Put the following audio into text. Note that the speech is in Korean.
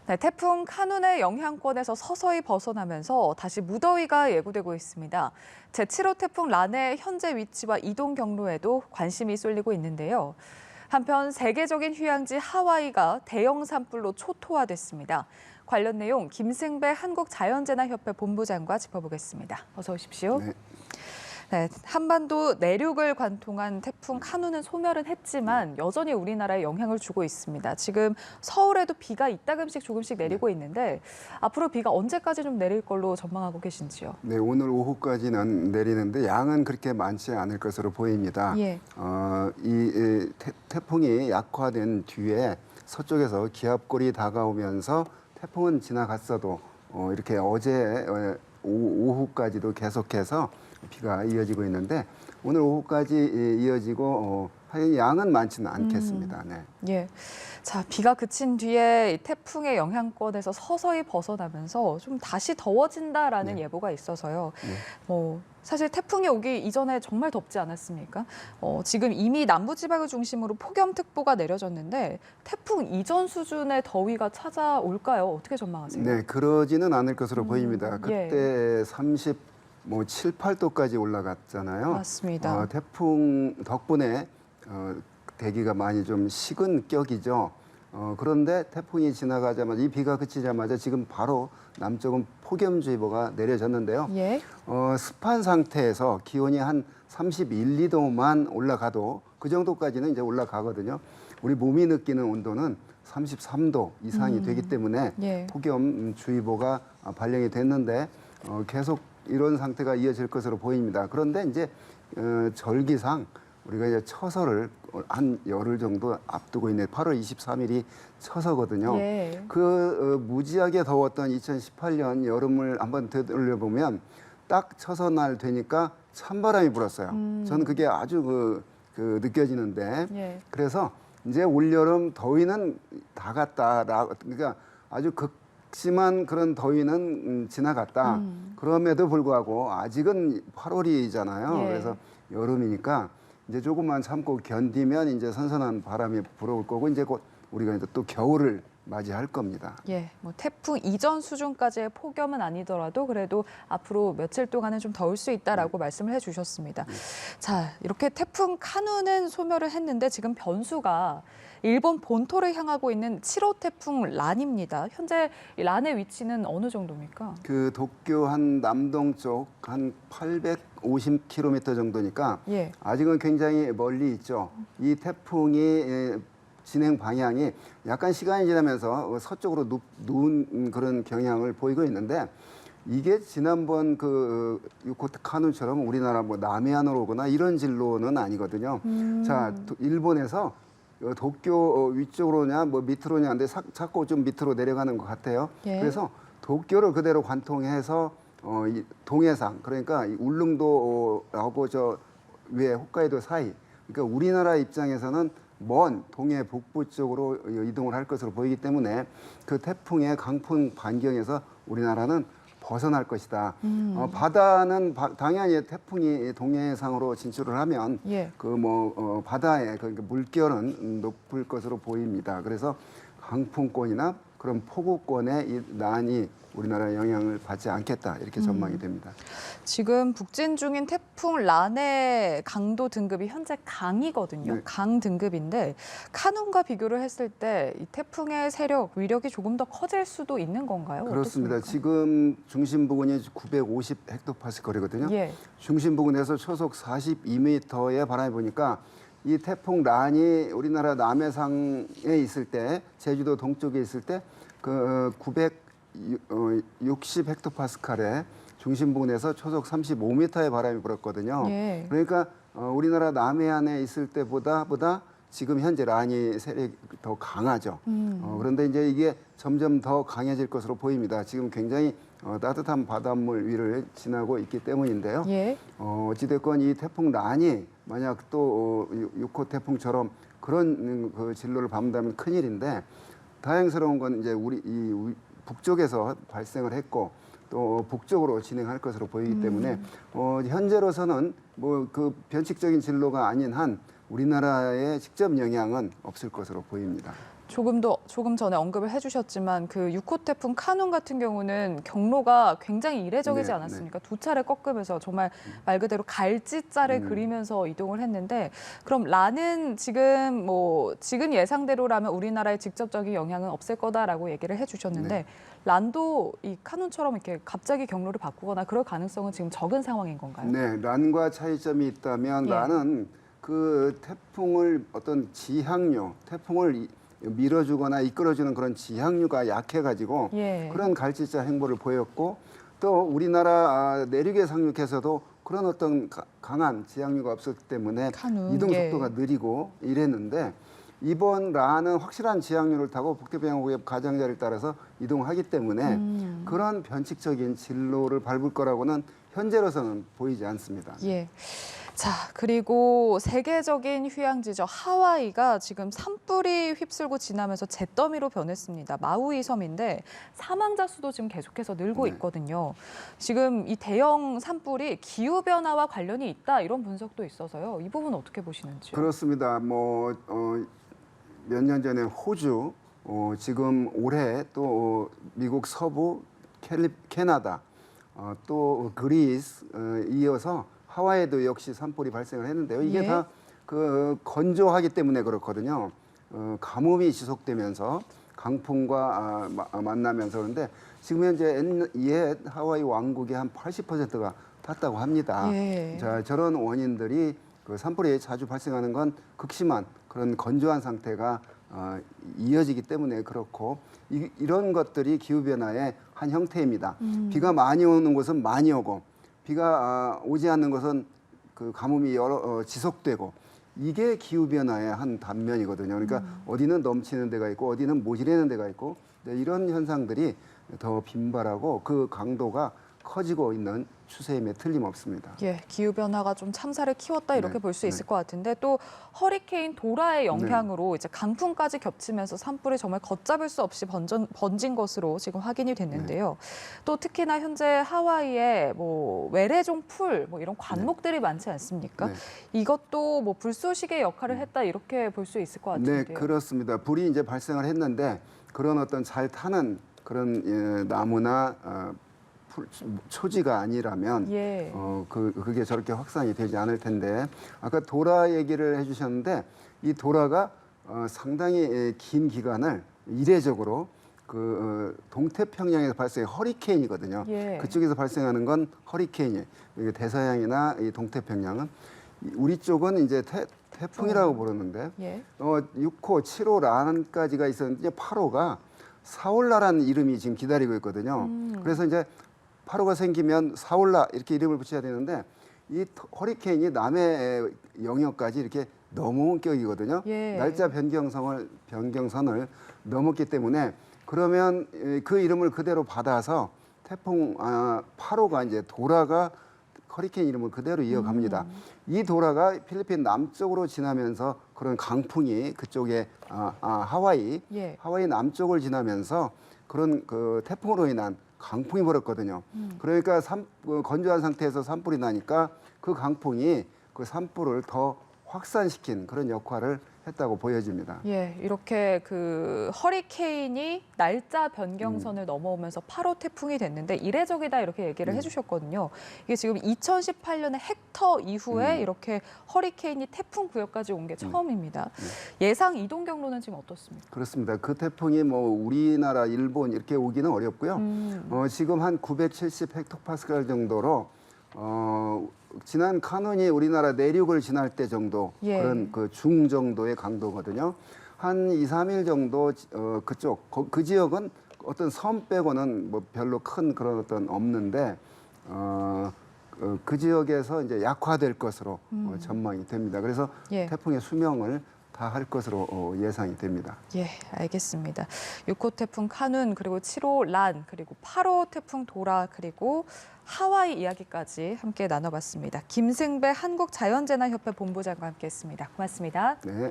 네, 태풍 카눈의 영향권에서 서서히 벗어나면서 다시 무더위가 예고되고 있습니다. 제7호 태풍 란의 현재 위치와 이동 경로에도 관심이 쏠리고 있는데요. 한편 세계적인 휴양지 하와이가 대형 산불로 초토화됐습니다. 관련 내용 김승배 한국자연재난협회 본부장과 짚어보겠습니다. 어서 오십시오. 네. 네, 한반도 내륙을 관통한 태풍 카눈은 소멸은 했지만 여전히 우리나라에 영향을 주고 있습니다. 지금 서울에도 비가 이따금씩 조금씩 내리고 있는데 앞으로 비가 언제까지 좀 내릴 걸로 전망하고 계신지요? 네, 오늘 오후까지는 내리는데 양은 그렇게 많지 않을 것으로 보입니다. 예. 태풍이 약화된 뒤에 서쪽에서 기압골이 다가오면서 태풍은 지나갔어도 이렇게 어제 오후까지도 계속해서 비가 이어지고 있는데 오늘 오후까지 이어지고 양은 많지는 않겠습니다. 네. 예. 자, 비가 그친 뒤에 이 태풍의 영향권에서 서서히 벗어나면서 좀 다시 더워진다라는 네. 예보가 있어서요. 네. 사실 태풍이 오기 이전에 정말 덥지 않았습니까? 지금 이미 남부지방을 중심으로 폭염특보가 내려졌는데 태풍 이전 수준의 더위가 찾아올까요? 어떻게 전망하세요? 네, 그러지는 않을 것으로 보입니다. 예. 그때 7, 8도까지 올라갔잖아요. 맞습니다. 태풍 덕분에 대기가 많이 좀 식은 격이죠. 그런데 태풍이 지나가자마자 이 비가 그치자마자 지금 바로 남쪽은 폭염주의보가 내려졌는데요. 예. 습한 상태에서 기온이 한 31, 2도만 올라가도 그 정도까지는 이제 올라가거든요. 우리 몸이 느끼는 온도는 33도 이상이 되기 때문에 예. 폭염주의보가 발령이 됐는데 계속 이런 상태가 이어질 것으로 보입니다. 그런데 이제 절기상 우리가 이제 처서를 한 열흘 정도 앞두고 있는 8월 23일이 처서거든요. 예. 무지하게 더웠던 2018년 여름을 한번 되돌려보면 딱 처서 날 되니까 찬바람이 불었어요. 저는 그게 아주 느껴지는데 예. 그래서 이제 올여름 더위는 다 갔다라고 그러니까 아주 극심한 그런 더위는 지나갔다. 그럼에도 불구하고 아직은 8월이잖아요. 예. 그래서 여름이니까 이제 조금만 참고 견디면 이제 선선한 바람이 불어올 거고 이제 곧 우리가 이제 또 겨울을 맞이할 겁니다. 예, 태풍 이전 수준까지의 폭염은 아니더라도 그래도 앞으로 며칠 동안은 좀 더울 수 있다라고 말씀을 해주셨습니다. 자, 이렇게 태풍 카눈은 소멸을 했는데 지금 변수가 일본 본토를 향하고 있는 7호 태풍 란입니다. 현재 이 란의 위치는 어느 정도입니까? 그 도쿄 한 남동쪽 한 850km 정도니까 예. 아직은 굉장히 멀리 있죠. 이 태풍이 진행 방향이 약간 시간이 지나면서 서쪽으로 누운 그런 경향을 보이고 있는데 이게 지난번 그 유코타 카눈처럼 우리나라 남해안으로 오거나 이런 진로는 아니거든요. 자, 일본에서 도쿄 위쪽으로냐 밑으로냐 근데 자꾸 좀 밑으로 내려가는 것 같아요. 예. 그래서 도쿄를 그대로 관통해서 이 동해상 그러니까 이 울릉도하고 저 위에 홋카이도 사이 그러니까 우리나라 입장에서는 먼 동해 북부 쪽으로 이동을 할 것으로 보이기 때문에 그 태풍의 강풍 반경에서 우리나라는 벗어날 것이다. 바다는 당연히 태풍이 동해상으로 진출을 하면 예. 바다의 그 물결은 높을 것으로 보입니다. 그래서 강풍권이나 그런 폭우권에 이 난이 우리나라에 영향을 받지 않겠다 이렇게 전망이 됩니다. 지금 북진 중인 태풍 란의 강도 등급이 현재 강이거든요. 네. 강 등급인데 카눈과 비교를 했을 때 이 태풍의 세력, 위력이 조금 더 커질 수도 있는 건가요? 그렇습니다. 어떻습니까? 지금 중심 부근이 950 헥토파스칼이거든요. 예. 중심 부근에서 초속 42m의 바람이 부니까 이 태풍 란이 우리나라 남해상에 있을 때, 제주도 동쪽에 있을 때 그 960 헥토파스칼의 중심 부근에서 초속 35m의 바람이 불었거든요. 예. 그러니까 우리나라 남해안에 있을 때보다 지금 현재 란이 세력이 더 강하죠. 그런데 이제 이게 점점 더 강해질 것으로 보입니다. 지금 굉장히 따뜻한 바닷물 위를 지나고 있기 때문인데요. 예. 어찌됐건 이 태풍 란이 만약 또 6호 태풍처럼 그런 그 진로를 밟는다면 큰일인데 다행스러운 건 이제 우리 북쪽에서 발생을 했고 또 북쪽으로 진행할 것으로 보이기 때문에 현재로서는 그 변칙적인 진로가 아닌 한 우리나라에 직접 영향은 없을 것으로 보입니다. 조금 전에 언급을 해주셨지만 그 6호 태풍 카눈 같은 경우는 경로가 굉장히 이례적이지 네, 않았습니까? 두 차례 꺾으면서 정말 말 그대로 갈지자를 그리면서 이동을 했는데 그럼 란은 지금 예상대로라면 우리나라에 직접적인 영향은 없을 거다라고 얘기를 해주셨는데 네. 란도 이 카눈처럼 이렇게 갑자기 경로를 바꾸거나 그럴 가능성은 지금 적은 상황인 건가요? 네, 란과 차이점이 있다면 예. 란은 그 태풍을 어떤 지향류, 태풍을 밀어주거나 이끌어주는 그런 지향류가 약해가지고 예. 그런 갈지자 행보를 보였고 또 우리나라 내륙에 상륙해서도 그런 어떤 강한 지향류가 없었기 때문에 카눈, 이동 예. 속도가 느리고 이랬는데 이번 란은 확실한 지향류를 타고 북태평양고기압 가장자리를 따라서 이동하기 때문에 그런 변칙적인 진로를 밟을 거라고는 현재로서는 보이지 않습니다. 예. 자, 그리고 세계적인 휴양지죠. 하와이가 지금 산불이 휩쓸고 지나면서 잿더미로 변했습니다. 마우이 섬인데 사망자 수도 지금 계속해서 늘고 네. 있거든요. 지금 이 대형 산불이 기후변화와 관련이 있다 이런 분석도 있어서요. 이 부분 어떻게 보시는지요? 그렇습니다. 몇 년 전에 호주, 지금 올해 또 미국 서부, 캐나다, 또 그리스 이어서 하와이도 역시 산불이 발생을 했는데요. 이게 예. 다 그 건조하기 때문에 그렇거든요. 가뭄이 지속되면서 강풍과 만나면서 그런데 지금 현재 옛 하와이 왕국의 한 80%가 탔다고 합니다. 예. 자, 저런 원인들이 그 산불이 자주 발생하는 건 극심한 그런 건조한 상태가 이어지기 때문에 그렇고 이런 것들이 기후변화의 한 형태입니다. 비가 많이 오는 곳은 많이 오고 비가 오지 않는 곳은 그 가뭄이 지속되고 이게 기후변화의 한 단면이거든요. 그러니까 어디는 넘치는 데가 있고 어디는 모자라는 데가 있고 이런 현상들이 더 빈발하고 그 강도가 커지고 있는 추세임에 틀림없습니다. 예, 기후변화가 좀 참사를 키웠다 이렇게 네, 볼 수 네. 있을 것 같은데 또 허리케인 도라의 영향으로 이제 강풍까지 겹치면서 산불이 정말 걷잡을 수 없이 번진 것으로 지금 확인이 됐는데요. 또 특히나 현재 하와이에 외래종 풀 이런 관목들이 많지 않습니까? 네. 이것도 불쏘시개 역할을 했다 이렇게 볼 수 있을 것 같은데요. 네, 그렇습니다. 불이 이제 발생을 했는데 그런 어떤 잘 타는 그런 나무나 초지가 아니라면 예. 그게 저렇게 확산이 되지 않을 텐데 아까 도라 얘기를 해주셨는데 이 도라가 상당히 긴 기간을 이례적으로 동태평양에서 발생한 허리케인이거든요. 예. 그쪽에서 발생하는 건 허리케인이에요. 이게 대서양이나 이 동태평양은 우리 쪽은 이제 태풍이라고 부르는데 예. 6호, 7호 란까지가 있었는데 이제 8호가 사올라라는 이름이 지금 기다리고 있거든요. 그래서 이제 8호가 생기면 사올라 이렇게 이름을 붙여야 되는데 이 허리케인이 남해 영역까지 이렇게 넘어온 격이거든요. 예. 날짜 변경선을 넘었기 때문에 그러면 그 이름을 그대로 받아서 태풍 8호가 이제 도라가 허리케인 이름을 그대로 이어갑니다. 이 도라가 필리핀 남쪽으로 지나면서 그런 강풍이 그쪽에 하와이 예. 남쪽을 지나면서 그런 그 태풍으로 인한 강풍이 불었거든요. 그러니까 건조한 상태에서 산불이 나니까 그 강풍이 그 산불을 더 확산시킨 그런 역할을 했다고 보여집니다. 예, 이렇게 그 허리케인이 날짜 변경선을 넘어오면서 8호 태풍이 됐는데 이례적이다 이렇게 얘기를 해주셨거든요. 이게 지금 2018년에 헥터 이후에 이렇게 허리케인이 태풍 구역까지 온 게 처음입니다. 예상 이동 경로는 지금 어떻습니까? 그렇습니다. 그 태풍이 우리나라, 일본 이렇게 오기는 어렵고요. 지금 한 970 헥토파스칼 정도로 지난 카눈이 우리나라 내륙을 지날 때 정도 예. 그런 그 중 정도의 강도거든요. 한 2, 3일 정도 그쪽 그 지역은 어떤 섬 빼고는 별로 큰 그런 어떤 없는데 그 지역에서 이제 약화될 것으로 전망이 됩니다. 그래서 예. 태풍의 수명을 다 할 것으로 예상이 됩니다. 예, 알겠습니다. 6호 태풍 카눈 그리고 7호 란 그리고 8호 태풍 도라 그리고 하와이 이야기까지 함께 나눠봤습니다. 김승배 한국자연재난협회 본부장과 함께했습니다. 고맙습니다. 네.